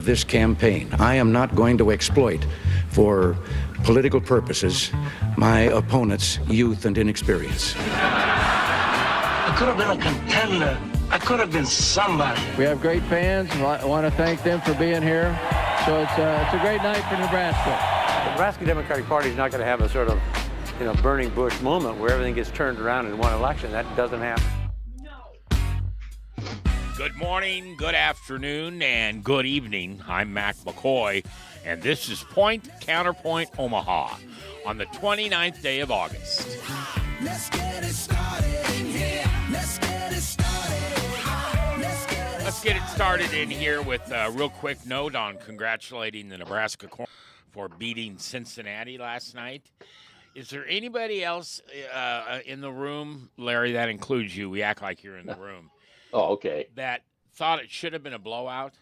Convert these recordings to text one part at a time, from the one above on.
This campaign, I am not going to exploit for political purposes my opponent's youth and inexperience. I could have been a contender. I could have been somebody. We have great fans. I want to thank them for being here. So it's a great night for Nebraska. The Nebraska Democratic Party is not going to have a sort of, burning bush moment where everything gets turned around in one election. That doesn't happen. Good morning, good afternoon, and good evening. I'm Mac McCoy, and this is Point Counterpoint Omaha on the 29th day of August. Let's get it started in here. Let's get it started. Let's get it started in here with a real quick note on congratulating the Nebraska Corps for beating Cincinnati last night. Is there anybody else in the room, Larry, that includes you, we act like you're in the room, Oh, okay. that thought it should have been a blowout?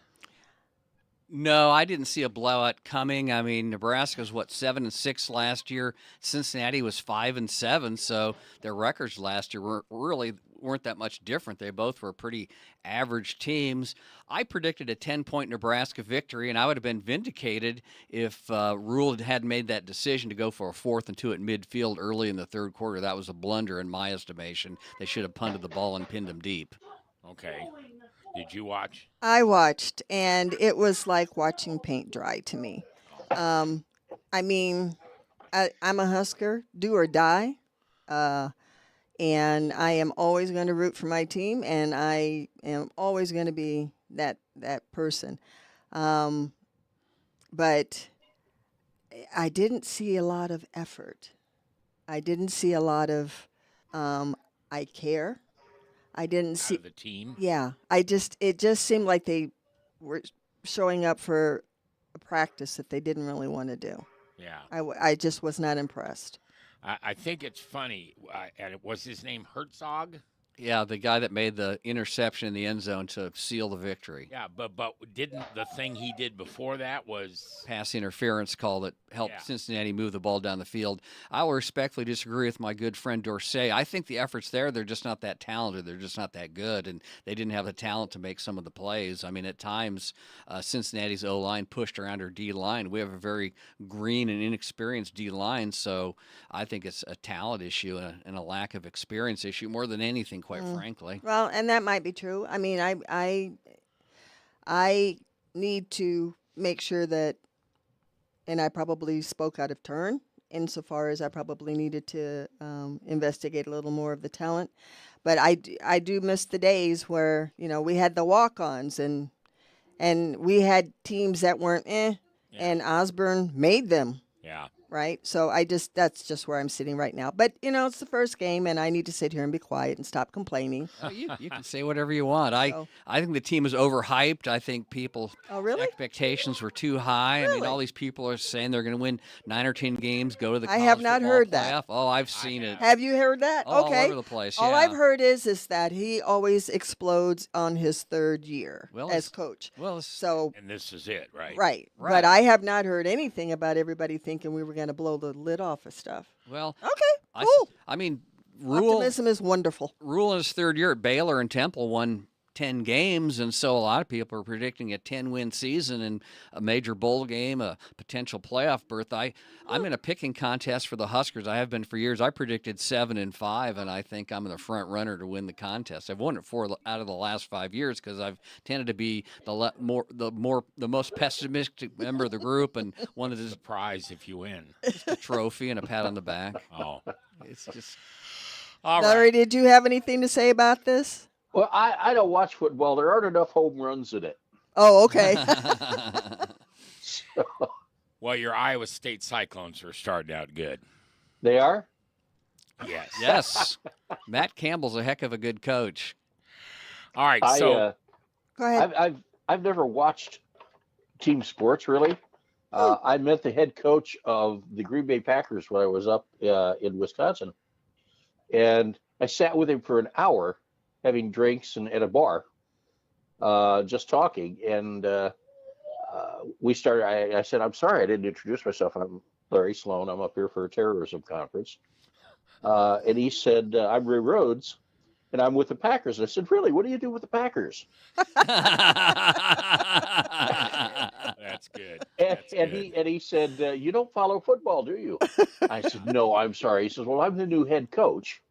No, I didn't see a blowout coming. I mean, Nebraska was 7-6 last year. Cincinnati was 5-7, so their records last year weren't that much different. They both were pretty average teams. I predicted a 10-point Nebraska victory, and I would have been vindicated if Rule hadn't made that decision to go for a 4th and 2 at midfield early in the third quarter. That was a blunder in my estimation. They should have punted the ball and pinned them deep. Okay. Did you watch? I watched, and it was like watching paint dry to me. I'm a Husker, do or die, and I am always going to root for my team, and I am always going to be that person. But I didn't see a lot of effort. I didn't see a lot of I care. I didn't see the team. Yeah, it just seemed like they were showing up for a practice that they didn't really want to do. Yeah, I just was not impressed. I think it's funny, and it was his name Herzog. Yeah, the guy that made the interception in the end zone to seal the victory. Yeah, but didn't the thing he did before that was pass interference call that helped Cincinnati move the ball down the field. I will respectfully disagree with my good friend Dorsey. I think the efforts there, they're just not that talented. They're just not that good, and they didn't have the talent to make some of the plays. I mean, at times, Cincinnati's O-line pushed around our D-line. We have a very green and inexperienced D-line, so I think it's a talent issue and a lack of experience issue more than anything, quite frankly. Well, and that might be true. I mean, I need to make sure that, and I probably spoke out of turn insofar as I probably needed to investigate a little more of the talent. But I do miss the days where, we had the walk-ons and we had teams that weren't and Osborne made them. Yeah. Right? So that's just where I'm sitting right now. But, it's the first game, and I need to sit here and be quiet and stop complaining. Well, you can say whatever you want. I think the team is overhyped. I think people's expectations were too high. Really? I mean, all these people are saying they're going to win 9 or 10 games, go to the I have not heard playoff. that. Oh, I've seen it. Have you heard that? All Okay. over the place, All yeah. I've heard is that he always explodes on his third year as coach. Well, and this is it, right? Right. But I have not heard anything about everybody thinking we were going to blow the lid off of stuff. Well, okay, cool. I mean, Optimism is wonderful. Rule in his third year at Baylor and Temple won 10 games, and so a lot of people are predicting a 10-win season and a major bowl game, a potential playoff berth. I'm in a picking contest for the Huskers. I have been for years. I predicted 7-5, and I think I'm the front runner to win the contest. I've won it 4 out of the last 5 years because I've tended to be the most pessimistic member of the group and wanted to Surprise if you win. just a trophy and a pat on the back. Oh, It's just. all Larry, right. did you have anything to say about this? Well, I don't watch football. There aren't enough home runs in it. Oh, okay. So, Well, your Iowa State Cyclones are starting out good. they are? Yes. Yes. Matt Campbell's a heck of a good coach. All right. Go ahead. I've never watched team sports, really. I met the head coach of the Green Bay Packers when I was up in Wisconsin. And I sat with him for an hour having drinks and at a bar, just talking. And we started, I said, I'm sorry, I didn't introduce myself. I'm Larry Sloan. I'm up here for a terrorism conference. And he said, I'm Ray Rhodes, and I'm with the Packers. And I said, really, what do you do with the Packers? and good. he said, "You don't follow football, do you?" I said, "No, I'm sorry." He says, "Well, I'm the new head coach."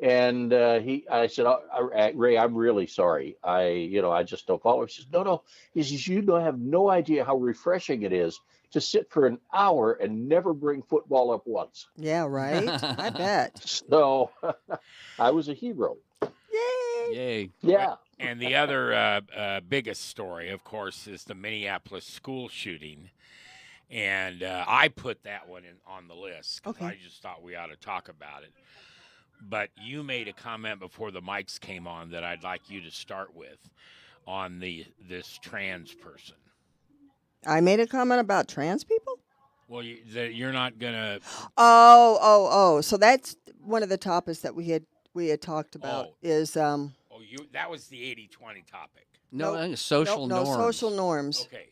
And I said, "Ray, I'm really sorry. I just don't follow." He says, "No, no." He says, "You don't have no idea how refreshing it is to sit for an hour and never bring football up once." Yeah, right. I bet. So I was a hero. Yay! Yay. Well, Yeah. and the other biggest story, of course, is the Minneapolis school shooting. And I put that one on the list because Okay. I just thought we ought to talk about it. But you made a comment before the mics came on that I'd like you to start with on this trans person. I made a comment about trans people. Well, you're not gonna. Oh. So that's one of the topics that we had talked about Oh, is that was the 80-20 topic. No, Nope. I think it's social no norms. social norms. Okay.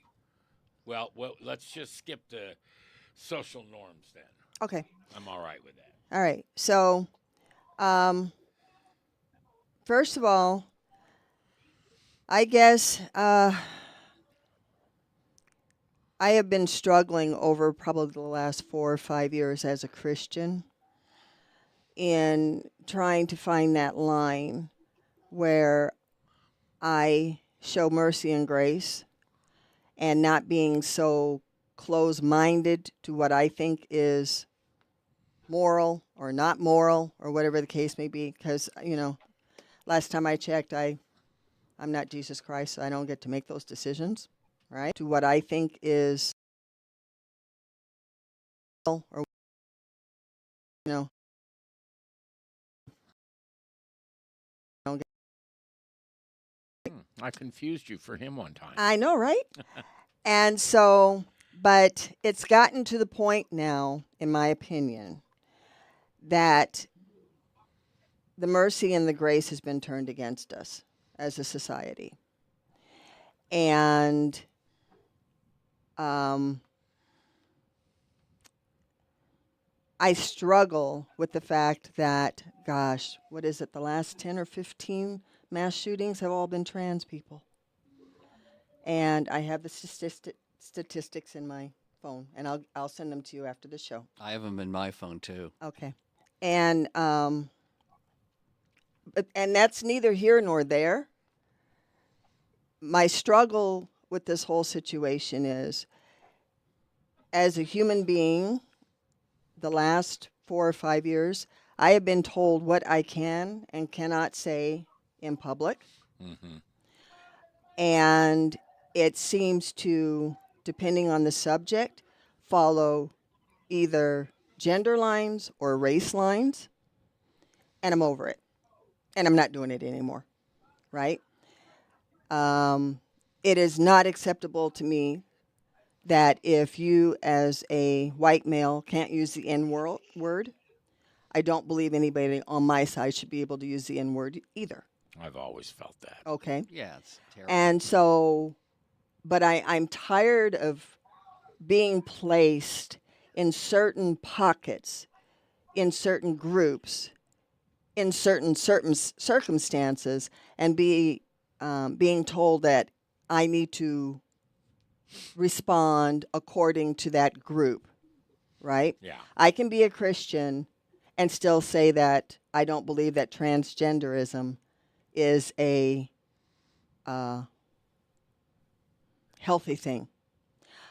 Well, let's just skip the social norms then. Okay. I'm all right with that. All right. So, first of all, I guess I have been struggling over probably the last 4 or 5 years as a Christian in trying to find that line where I show mercy and grace and not being so close-minded to what I think is moral or not moral or whatever the case may be. Because, last time I checked, I'm not Jesus Christ, so I don't get to make those decisions, right? To what I think is or you know, I don't I confused you for him one time. I know, right? And so, but it's gotten to the point now, in my opinion, that the mercy and the grace has been turned against us as a society. And I struggle with the fact that, gosh, what is it, the last 10 or 15 mass shootings have all been trans people. And I have the statistics in my phone, and I'll send them to you after the show. I have them in my phone too. Okay. And and that's neither here nor there. My struggle with this whole situation is, as a human being, the last 4 or 5 years, I have been told what I can and cannot say in public. Mm-hmm. And it seems to, depending on the subject, follow either gender lines or race lines. And I'm over it. And I'm not doing it anymore, right? It is not acceptable to me that if you, as a white male, can't use the N-word, I don't believe anybody on my side should be able to use the N-word either. I've always felt that. Okay? Yeah, it's terrible. And so, but I'm tired of being placed in certain pockets, in certain groups, in certain circumstances, and being told that I need to respond according to that group, right? Yeah. I can be a Christian and still say that I don't believe that transgenderism is a healthy thing.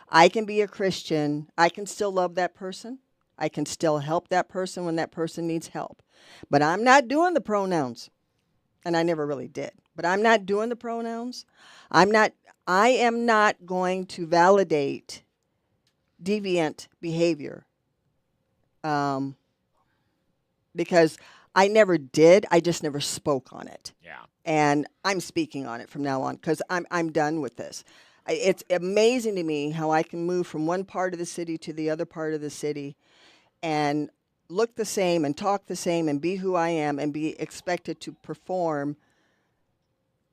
I can be a Christian. I can still love that person. I can still help that person when that person needs help. But I'm not doing the pronouns. And I never really did. But I'm not doing the pronouns. I am not going to validate deviant behavior. Because I never did. I just never spoke on it. Yeah. And I'm speaking on it from now on because I'm done with this. It's amazing to me how I can move from one part of the city to the other part of the city and look the same and talk the same and be who I am and be expected to perform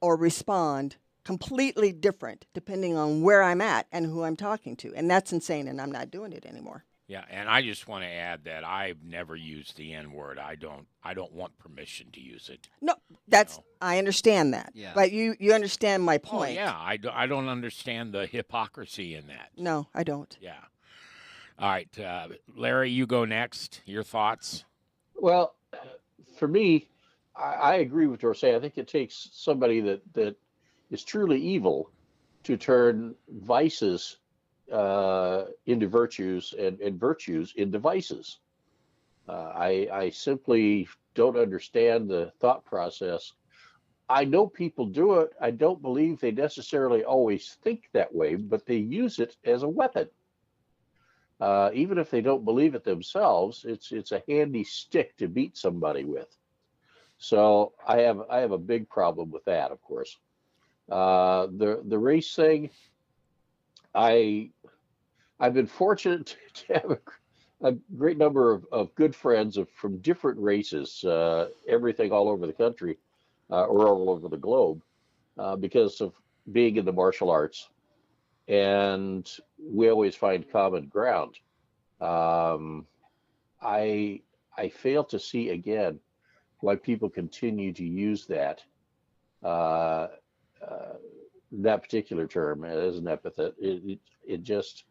or respond completely different depending on where I'm at and who I'm talking to. And that's insane, and I'm not doing it anymore. Yeah, and I just want to add that I've never used the N word. I don't want permission to use it. No, that's No. I understand that. Yeah. But you understand my Oh point. yeah, I don't understand the hypocrisy in that. No, I don't. Yeah. All right, Larry, you go next. Your thoughts? Well, for me, I agree with Dorsey. I think it takes somebody that is truly evil to turn vices into virtues and virtues into vices. I simply don't understand the thought process. I know people do it. I don't believe they necessarily always think that way, but they use it as a weapon. Even if they don't believe it themselves, it's a handy stick to beat somebody with. So I have a big problem with that, of course. The race thing, I I've been fortunate to have a great number of good friends from different races, everything all over the country or all over the globe, because of being in the martial arts, and we always find common ground. Um, I I fail to see again why people continue to use uh, uh, that particular term as an epithet. It just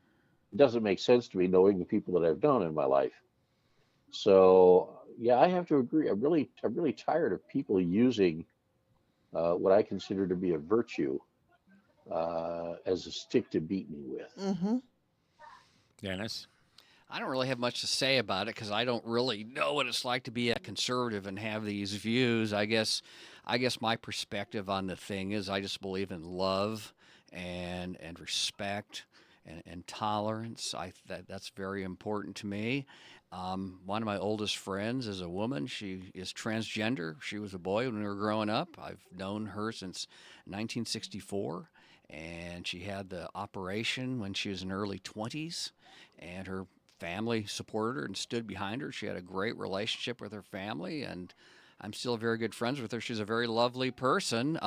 doesn't make sense to me knowing the people that I've known in my life. So yeah, I have to agree. I'm really tired of people using what I consider to be a virtue as a stick to beat me with. Mm-hmm. Dennis? I don't really have much to say about it because I don't really know what it's like to be a conservative and have these views. I guess my perspective on the thing is I just believe in love and respect and tolerance. That's very important to me. One of my oldest friends is a woman. She is transgender. She was a boy when we were growing up. I've known her since 1964, and she had the operation when she was in her early 20s, and her family supported her and stood behind her. She had a great relationship with her family, and I'm still very good friends with her. She's a very lovely person.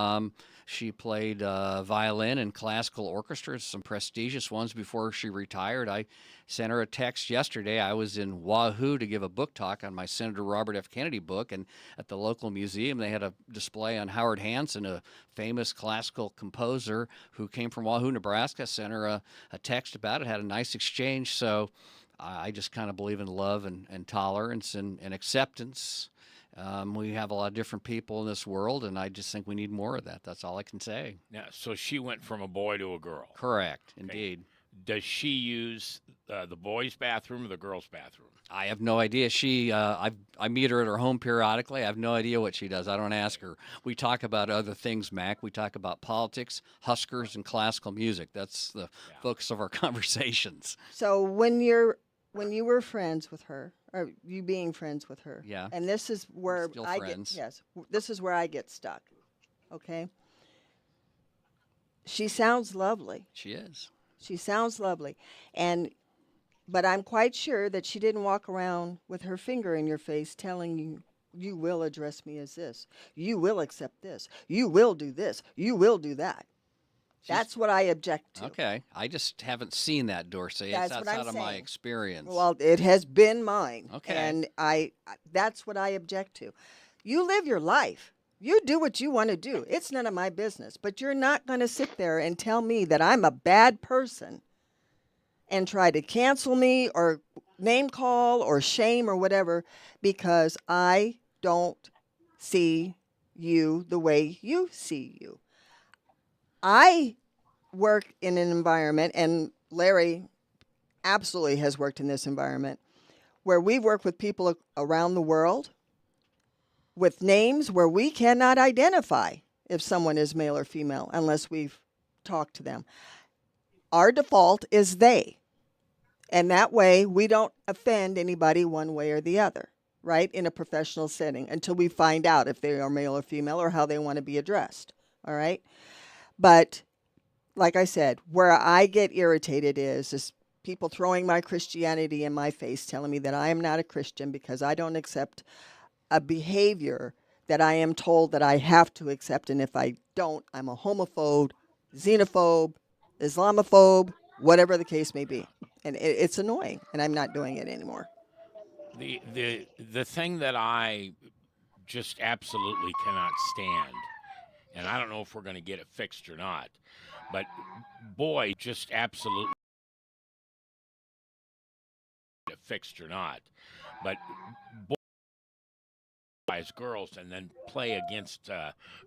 She played violin in classical orchestras, some prestigious ones before she retired. I sent her a text yesterday. I was in Wahoo to give a book talk on my Senator Robert F. Kennedy book, and at the local museum they had a display on Howard Hanson, a famous classical composer who came from Wahoo, Nebraska. Sent her a text about it, had a nice exchange. So I just kind of believe in love and tolerance and acceptance. We have a lot of different people in this world, and I just think we need more of that. That's all I can say. Now, so she went from a boy to a girl. Correct, indeed. Does she use the boys' bathroom or the girls' bathroom? I have no idea. I meet her at her home periodically. I have no idea what she does. I don't ask her. We talk about other things, Mac. We talk about politics, Huskers, and classical music. That's the focus of our conversations. So when you were friends with her, or you being friends with her, Yeah. and this is where Still I friends. get this is where I get stuck. Okay. She sounds lovely. She is. She sounds lovely, but I'm quite sure that she didn't walk around with her finger in your face telling you, you will address me as this, you will accept this, you will do this, you will do that. That's what I object to. Okay. I just haven't seen that, Dorsey. That's That's what I'm out of my saying. experience. Well, it has been mine. Okay. And that's what I object to. You live your life. You do what you want to do. It's none of my business. But you're not going to sit there and tell me that I'm a bad person and try to cancel me or name call or shame or whatever because I don't see you the way you see you. I work in an environment, and Larry absolutely has worked in this environment, where we work with people around the world with names where we cannot identify if someone is male or female unless we've talked to them. Our default is they. And that way we don't offend anybody one way or the other, right, in a professional setting until we find out if they are male or female or how they want to be addressed, all right? But like I said, where I get irritated is people throwing my Christianity in my face, telling me that I am not a Christian because I don't accept a behavior that I am told that I have to accept. And if I don't, I'm a homophobe, xenophobe, Islamophobe, whatever the case may be. and it's annoying, and I'm not doing it anymore. The thing that I just absolutely cannot stand, and I don't know if we're going to get it fixed or not, but boy, just absolutely get it fixed or not, but boys, girls, and then play against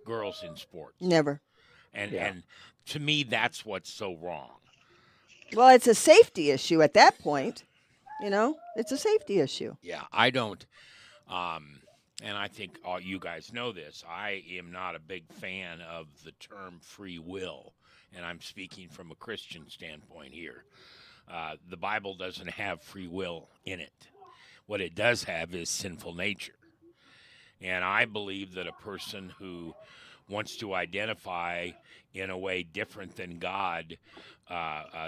girls in sports, Never. and to me, that's what's so wrong. Well, it's a safety issue at that point. It's a safety issue. Yeah, I don't. And I think all you guys know this. I am not a big fan of the term free will, and I'm speaking from a Christian standpoint here. The Bible doesn't have free will in it. What it does have is sinful nature. And I believe that a person who wants to identify in a way different than God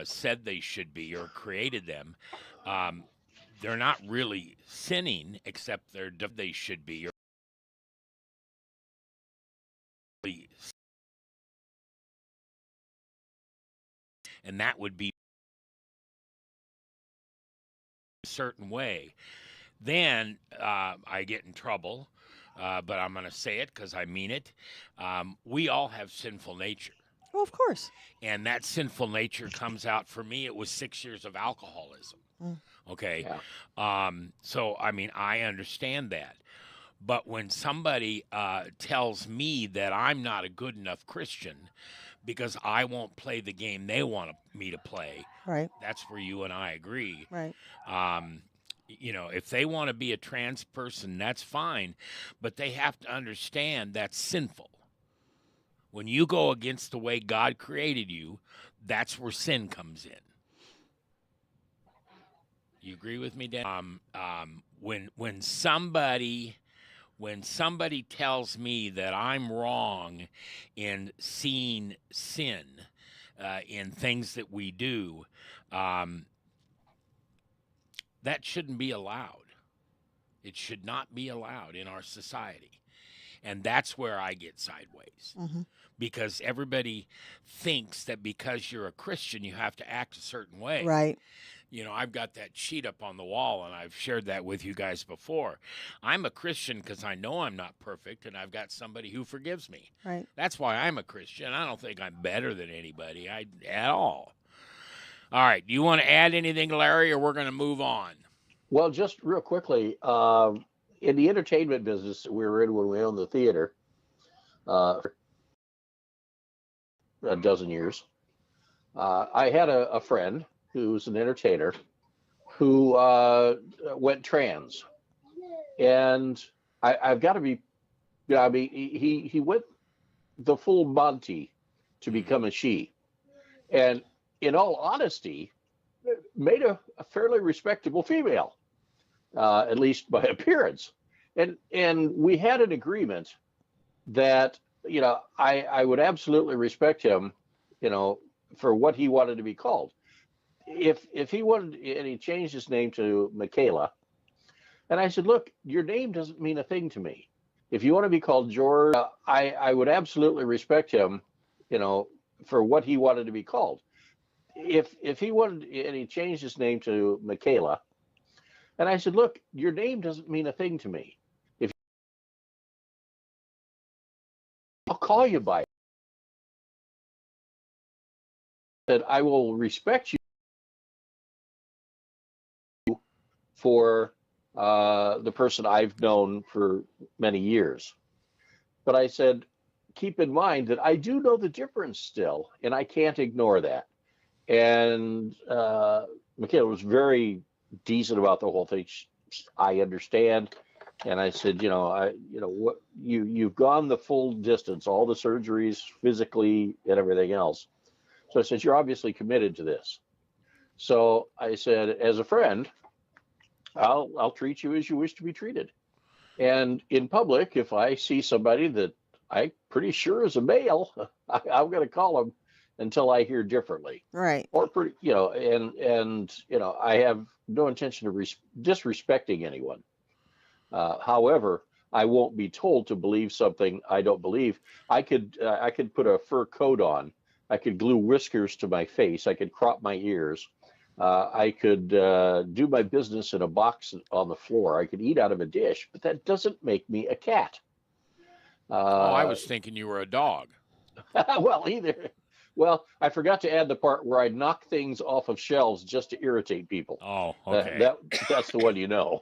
said they should be or created them, they're not really sinning, except they should be. And that would be a certain way. Then I get in trouble, but I'm going to say it because I mean it. We all have sinful nature. Well, of course. And that sinful nature comes out, for me, it was 6 years of alcoholism. Okay. Yeah. So, I mean, I understand that. But when somebody tells me that I'm not a good enough Christian because I won't play the game they want me to play, Right. that's where you and I agree. Right. If they want to be a trans person, that's fine. But they have to understand that's sinful. When you go against the way God created you, that's where sin comes in. You agree with me, Dan? When somebody tells me that I'm wrong in seeing sin in things that we do, that shouldn't be allowed. It should not be allowed in our society. And that's where I get sideways. Mm-hmm. Because everybody thinks that because you're a Christian, you have to act a certain way. Right. I've got that sheet up on the wall, and I've shared that with you guys before. I'm a Christian because I know I'm not perfect, and I've got somebody who forgives me. Right. That's why I'm a Christian. I don't think I'm better than anybody at all. All right. Do you want to add anything, Larry, or we're going to move on? Well, just real quickly, in the entertainment business that we were in when we owned the theater, for a dozen years, I had a friend who's an entertainer who went trans, and I've got to be, he went the full Monty to become a she, and in all honesty, made a fairly respectable female, at least by appearance, and we had an agreement that I would absolutely respect him, for what he wanted to be called. If he wanted, and he changed his name to Michaela, and I said, look, your name doesn't mean a thing to me. If you want to be called George, I would absolutely respect him, for what he wanted to be called. If he wanted, and he changed his name to Michaela, and I said, look, your name doesn't mean a thing to me. If I'll call you by it, that I will respect you for the person I've known for many years. But I said, keep in mind that I do know the difference still, and I can't ignore that. And Michaela was very decent about the whole thing. I understand. And I said, what you've gone the full distance, all the surgeries physically and everything else. So I said, you're obviously committed to this. So I said, as a friend, I'll treat you as you wish to be treated. And in public, if I see somebody that I'm pretty sure is a male, I'm going to call him until I hear differently. Right. Or I have no intention of disrespecting anyone. However, I won't be told to believe something I don't believe. I could put a fur coat on. I could glue whiskers to my face. I could crop my ears. I could do my business in a box on the floor. I could eat out of a dish, but that doesn't make me a cat. Oh, I was thinking you were a dog. Well, either. Well, I forgot to add the part where I knock things off of shelves just to irritate people. Oh, okay. That's the one you know.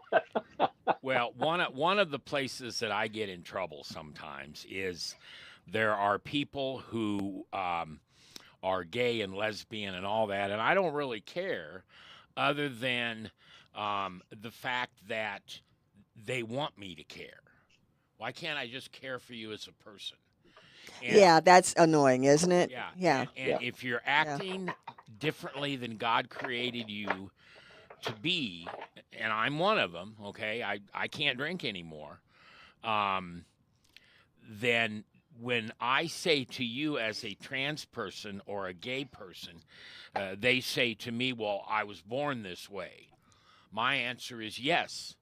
Well, one of the places that I get in trouble sometimes is there are people who are gay and lesbian and all that, and I don't really care, other than the fact that they want me to care. Why can't I just care for you as a person? And, Yeah, that's annoying, isn't it? Yeah. Yeah. And if you're acting differently than God created you to be, and I'm one of them, okay, I can't drink anymore, then when I say to you as a trans person or a gay person, they say to me, well, I was born this way. My answer is yes,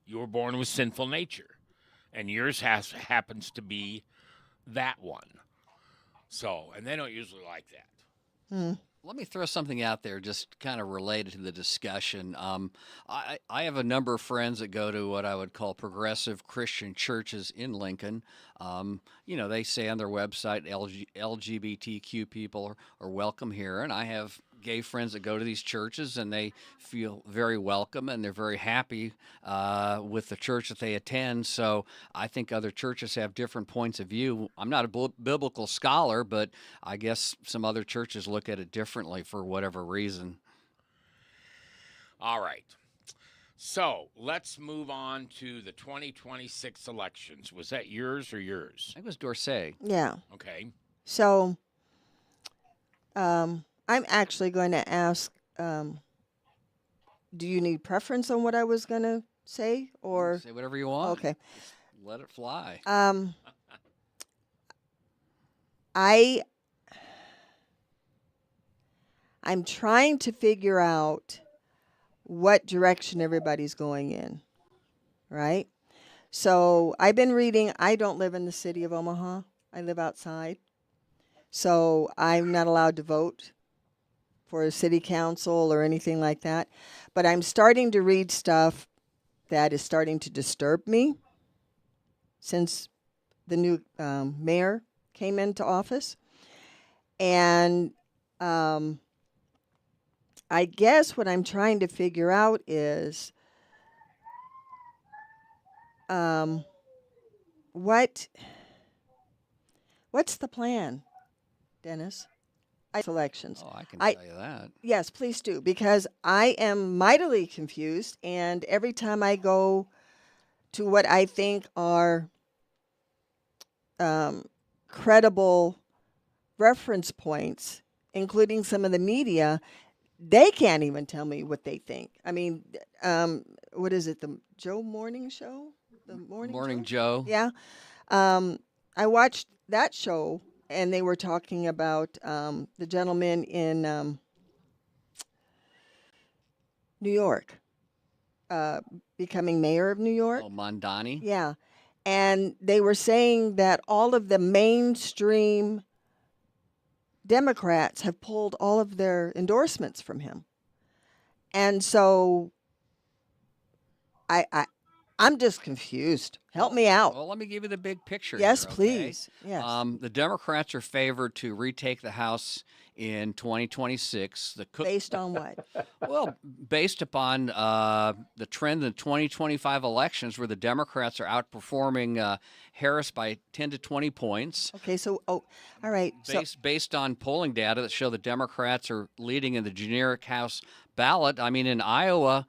you were born with sinful nature, and yours happens to be that one. So, and they don't usually like that. Let me throw something out there just kind of related to the discussion. I have a number of friends that go to what I would call progressive Christian churches in Lincoln. They say on their website LGBTQ people are welcome here. And I have gay friends that go to these churches and they feel very welcome and they're very happy with the church that they attend. So I think other churches have different points of view. I'm not a biblical scholar, but I guess some other churches look at it differently for whatever reason. All right. So let's move on to the 2026 elections. Was that yours or yours? I think it was Dorsey. Yeah. Okay. So I'm actually going to ask, do you need preference on what I was going to say, or Say whatever you want. okay? Just let it fly. I'm trying to figure out what direction everybody's going in, right? So I've been reading. I don't live in the city of Omaha. I live outside. So I'm not allowed to vote for a city council or anything like that. But I'm starting to read stuff that is starting to disturb me since the new mayor came into office. And I guess what I'm trying to figure out is what's the plan, Dennis? Elections. Oh, I can tell you that. Yes, please do, because I am mightily confused, and every time I go to what I think are credible reference points, including some of the media, they can't even tell me what they think. I mean, what is it, the Joe Morning Show? The Morning Joe. Yeah. I watched that show, and they were talking about the gentleman in New York becoming mayor of New York. Oh, Mondani. Yeah. And they were saying that all of the mainstream Democrats have pulled all of their endorsements from him. And so I'm just confused. Help me out. Well, let me give you the big picture. Yes, here, okay? please. Yes. The Democrats are favored to retake the House in 2026. Based on what? Well, based upon the trend in the 2025 elections, where the Democrats are outperforming Harris by 10 to 20 points. Okay, so, all right. Based on polling data that show the Democrats are leading in the generic House ballot. I mean, in Iowa,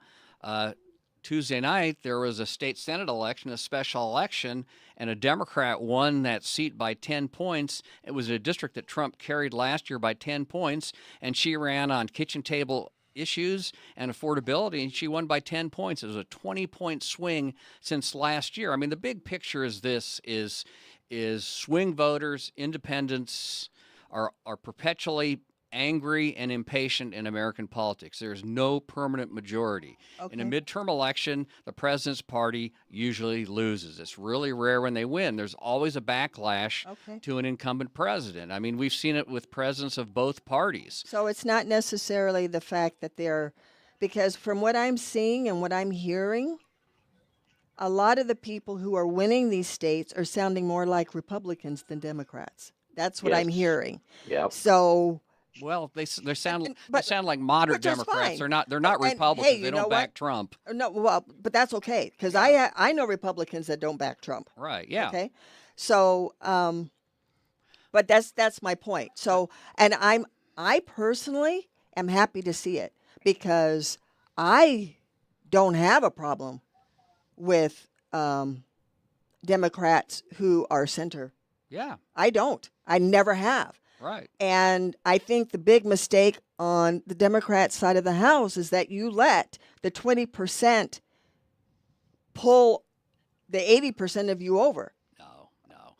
Tuesday night, there was a state Senate election, a special election, and a Democrat won that seat by 10 points. It was a district that Trump carried last year by 10 points, and she ran on kitchen table issues and affordability, and she won by 10 points. It was a 20-point swing since last year. I mean, the big picture is this, is swing voters, independents are perpetually angry and impatient in American politics. There's no permanent majority. In a midterm election, the president's party usually loses. It's really rare when they win. There's always a backlash to an incumbent president. I mean, we've seen it with presidents of both parties. So it's not necessarily the fact that they're, because from what I'm seeing and what I'm hearing, a lot of the people who are winning these states are sounding more like Republicans than Democrats. That's what I'm hearing. Yeah. So, well, they sound like moderate which is Democrats. fine. They're not And, Republicans. hey, you they know don't back what? Trump. No, well, but that's okay because I know Republicans that don't back Trump. Right. Yeah. Okay. So, but that's my point. So, and I personally am happy to see it because I don't have a problem with Democrats who are center. Yeah. I don't. I never have. Right. And I think the big mistake on the Democrat side of the House is that you let the 20% pull the 80% of you over. No.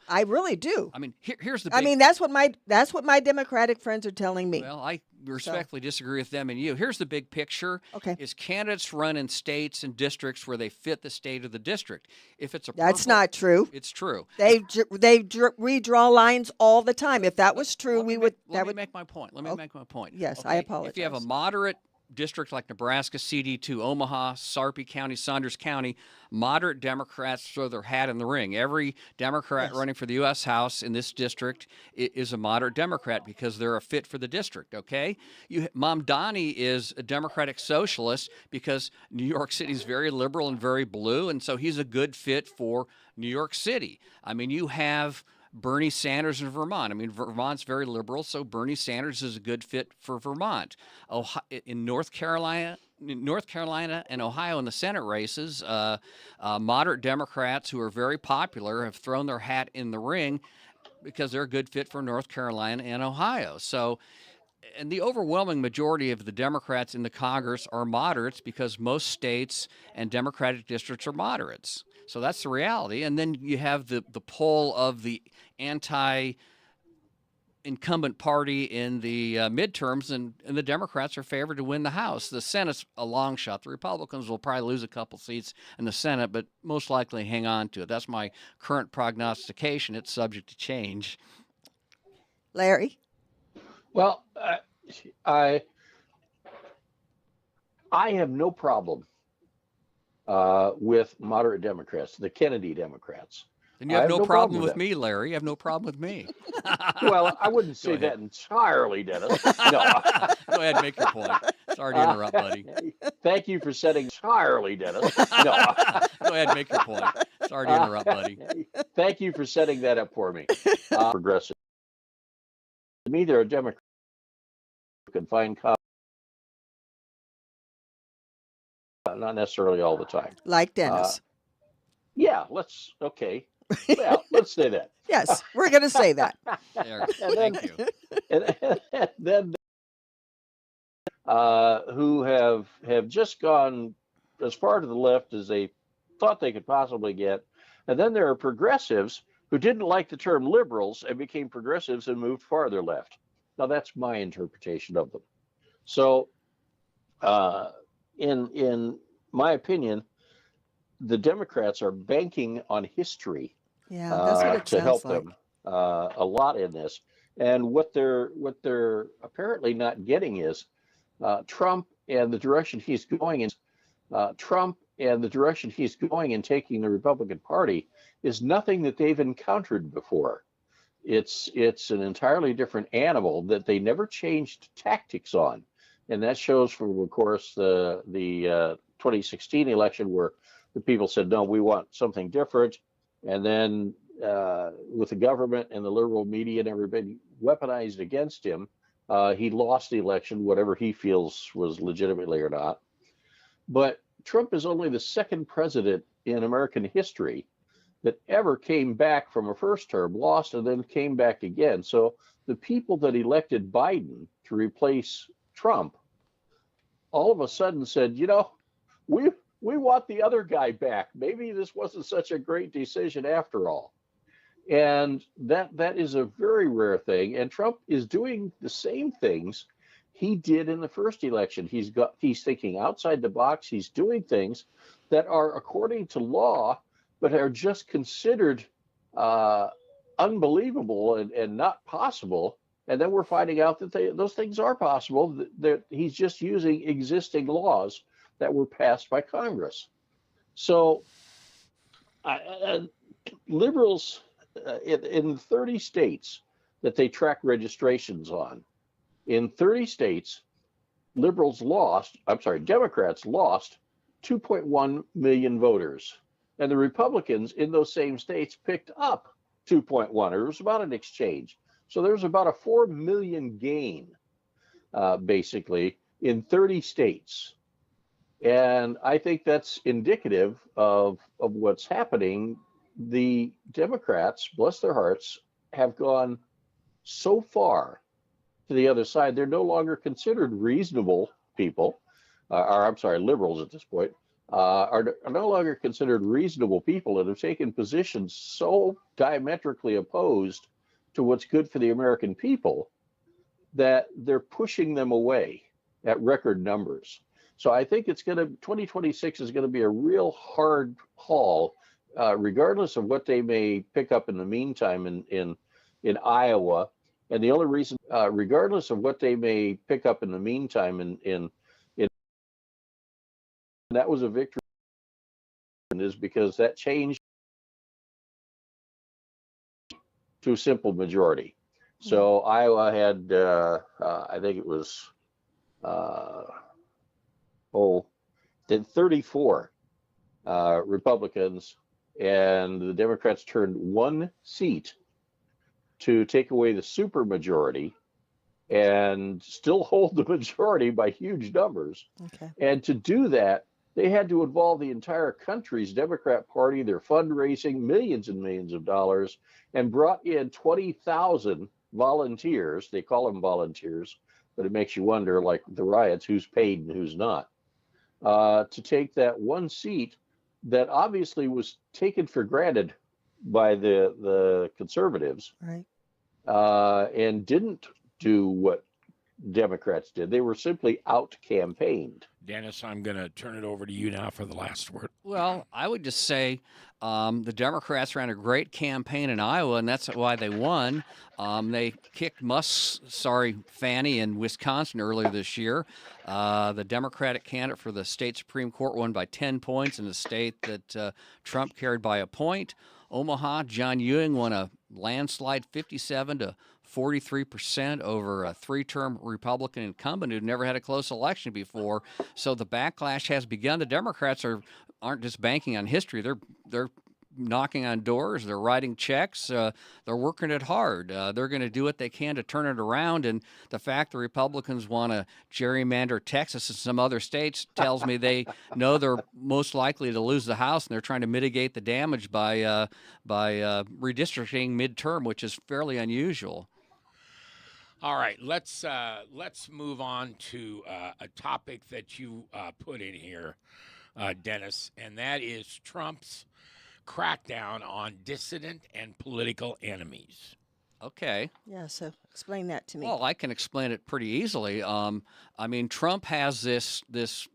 I really do. I mean, here's the big, I mean, that's what my Democratic friends are telling me. well, I respectfully disagree with them and you. Here's the big picture. Okay. Is candidates run in states and districts where they fit the state of the district. If it's a That's purple- not true. It's true. They redraw lines all the time. If that was true, Let me make my point. Make my point. Yes, I apologize. If you have a moderate district like Nebraska, CD2, Omaha, Sarpy County, Saunders County, moderate Democrats throw their hat in the ring. Every Democrat running for the U.S. House in this district is a moderate Democrat because they're a fit for the district, okay? Mom Donnie is a Democratic socialist because New York City is very liberal and very blue, and so he's a good fit for New York City. I mean, you have Bernie Sanders in Vermont. I mean, Vermont's very liberal, so Bernie Sanders is a good fit for Vermont. In North Carolina and Ohio in the Senate races, moderate Democrats who are very popular have thrown their hat in the ring because they're a good fit for North Carolina and Ohio. So, and the overwhelming majority of the Democrats in the Congress are moderates because most states and Democratic districts are moderates. So that's the reality. And then you have the pull of the anti-incumbent party in the midterms, and the Democrats are favored to win the House. The Senate's a long shot. The Republicans will probably lose a couple seats in the Senate, but most likely hang on to it. That's my current prognostication. It's subject to change. Larry? Well, I have no problem with moderate Democrats, the Kennedy Democrats. And you have no problem with me, Larry. You have no problem with me. Well, I wouldn't say that entirely, Dennis. No. Go ahead, make your point. Sorry to interrupt, buddy. Thank you for setting entirely, Dennis. No. Go ahead, make your point. Sorry to interrupt, buddy. Thank you for setting that up for me. Progressive. To me, they're a Democrat who can find not necessarily all the time. Like Dennis. Yeah, let's say that. Yes, we're going to say that. There, And thank you. And then who have just gone as far to the left as they thought they could possibly get. And then there are progressives who didn't like the term liberals and became progressives and moved farther left. Now, that's my interpretation of them. So in my opinion, the Democrats are banking on history That's what it to sounds help like. them a lot in this. And what they're apparently not getting is Trump and the direction he's going in. Trump and the direction he's going in taking the Republican Party is nothing that they've encountered before. It's an entirely different animal that they never changed tactics on, and that shows from, of course, the 2016 election where the people said, no, we want something different. And then with the government and the liberal media and everybody weaponized against him, he lost the election, whatever he feels was legitimately or not. But Trump is only the second president in American history that ever came back from a first term, lost, and then came back again. So the people that elected Biden to replace Trump all of a sudden said, we want the other guy back. Maybe this wasn't such a great decision after all. And that is a very rare thing. And Trump is doing the same things he did in the first election. He's thinking outside the box. He's doing things that are according to law, but are just considered unbelievable and not possible. And then we're finding out that those things are possible. That he's just using existing laws that were passed by Congress. So liberals in 30 states that they track registrations on, in 30 states, Democrats lost 2.1 million voters. And the Republicans in those same states picked up 2.1. It was about an exchange. So there's about a 4 million gain, basically, in 30 states. And I think that's indicative of what's happening. The Democrats, bless their hearts, have gone so far to the other side. They're no longer considered reasonable people, liberals at this point, are no longer considered reasonable people and have taken positions so diametrically opposed to what's good for the American people that they're pushing them away at record numbers. So I think 2026 is going to be a real hard haul, regardless of what they may pick up in the meantime in Iowa. And the only reason, regardless of what they may pick up in the meantime in that was a victory, is because that changed to a simple majority. So Iowa had, I think it was, 34 Republicans, and the Democrats turned one seat to take away the supermajority and still hold the majority by huge numbers. Okay. And to do that, they had to involve the entire country's Democrat Party, their fundraising, millions and millions of dollars, and brought in 20,000 volunteers. They call them volunteers, but it makes you wonder, like the riots, who's paid and who's not, to take that one seat that obviously was taken for granted by the conservatives, Right. and didn't do what Democrats did. They were simply out-campaigned. Dennis, I'm going to turn it over to you now for the last word. Well, I would just say the Democrats ran a great campaign in Iowa, and that's why they won. They kicked Fannie in Wisconsin earlier this year. The Democratic candidate for the state Supreme Court won by 10 points in the state that Trump carried by a point. Omaha, John Ewing won a landslide 57 to 43% over a three-term Republican incumbent who'd never had a close election before. So the backlash has begun. The Democrats aren't just banking on history. They're knocking on doors. They're writing checks. They're working it hard. They're going to do what they can to turn it around. And the fact the Republicans want to gerrymander Texas and some other states tells me they know they're most likely to lose the House, and they're trying to mitigate the damage by redistricting midterm, which is fairly unusual. All right, let's move on to a topic that you put in here, Dennis, and that is Trump's crackdown on dissident and political enemies. Okay. Yeah, so explain that to me. Well, I can explain it pretty easily. I mean, Trump has this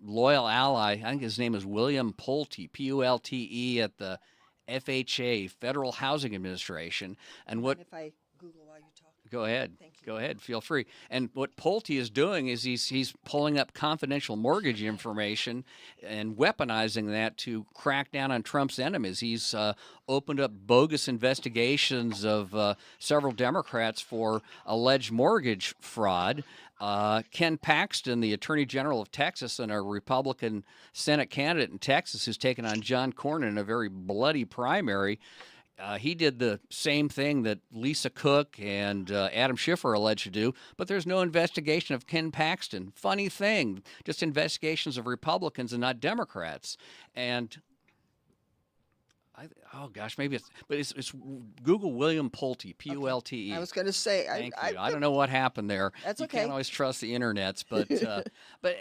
loyal ally. I think his name is William Pulte, Pulte, at the FHA, Federal Housing Administration. And what? If I Google while you talk. Go ahead. Thank you. Go ahead. Feel free. And what Pulte is doing is he's pulling up confidential mortgage information and weaponizing that to crack down on Trump's enemies. He's opened up bogus investigations of several Democrats for alleged mortgage fraud. Ken Paxton, the Attorney General of Texas and a Republican Senate candidate in Texas who's taken on John Cornyn in a very bloody primary, he did the same thing that Lisa Cook and Adam Schiff are alleged to do, but there's no investigation of Ken Paxton. Funny thing, just investigations of Republicans and not Democrats. And maybe it's Google William Pulte, Pulte. I was going to say, Thank you. I don't know what happened there. That's you okay. can't always trust the internets, but but